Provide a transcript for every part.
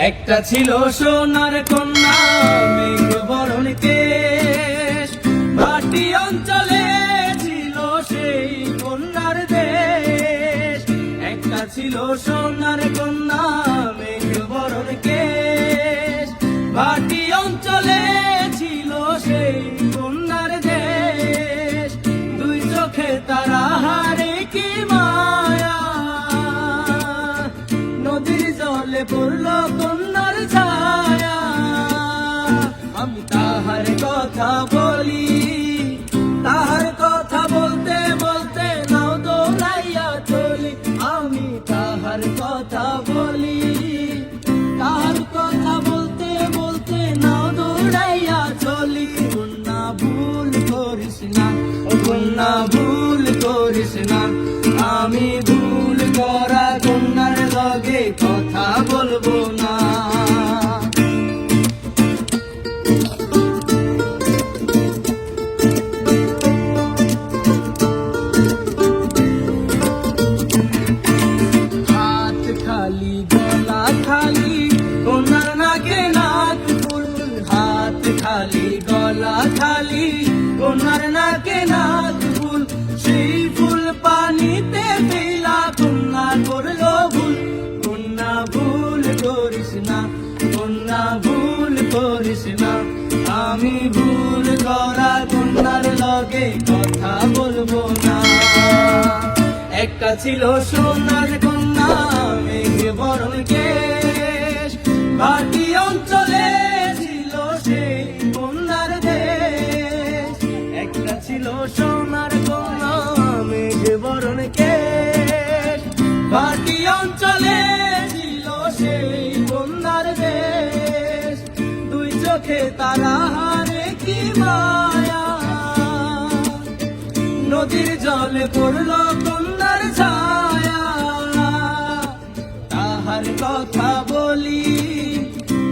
একটা ছিল সোনার কন্যা মেঘ বরণ কেশ, ভাটি অঞ্চলে ছিল সেই কন্যার দেশ। একটা ছিল সোনার কন্যা মেঘ বরণ কেশ, ভাটি অঞ্চলে ছিল সেই কন্যার দেশ। দুই চোখে তারা হারে কি মায়া, নদীর জলে পড়ল কন্যার ছায়া। আমি তাহার কথা বলি, তাহার কথা বলতে বলতে নাও দোলাইয়া চলি। আমি তাহার কথা বলি, তাহার কথা বলতে বলতে নাও দৌড়াইয়া চলি। কন্যা ভুল করিস না, ও কন্যা ভুল করিস না, আমি ভুল করা কন্যার লগে কথা বলবো না। হাত খালি গলা খালি কন্যার নাকে নাক ফুল, হাত খালি গলা খালি কন্যার নাকে নাক ফুল। সেই ফুল পানিতে ফেলা কন্যা করলো ভুল। কন্যা ভুল করিস না, কন্যা ভুল করিস না, আমি ভুল করা কন্যার লগে কথা বলবো না। একটা ছিল সোনার কন্যা মেঘ বরণ কেশ, ভাটি অঞ্চলে ছিল সেই কন্যার দেশ। একটা ছিল সোনার কন্যা মেঘ বরণ কেশ, ভাটি অঞ্চলে ছিল সেই কন্যার দেশ। দুই চোখে তারা হারে কি মায়া, নদীর জলে পড়ল কন্যার ছায়া। তাহার কথা বলি,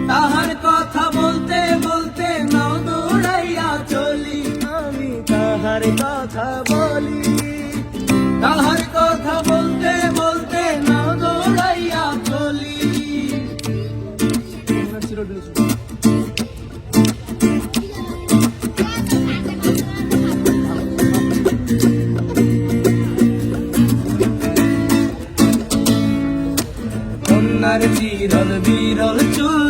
তাহার কথা বলতে বলতে নাও দৌড়াইয়া চলি। আমি তাহার কথা বলি, তাহার কথা বলতে বলতে নাও দৌড়াইয়া চলি। কন্যার চিরল বিরল চুল,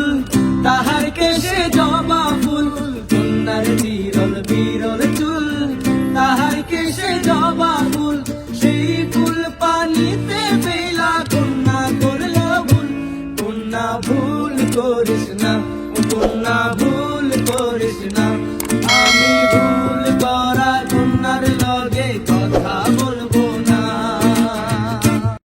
তাহার কেশে জবা ফুল। কন্যার চিরল বিরল চুল, তাহার কেশে জবা ফুল। সেই ফুল পানিতে ফেলা কন্যা করল ভুল। কন্যা ভুল করিস না, কন্যা ভুল করিস না,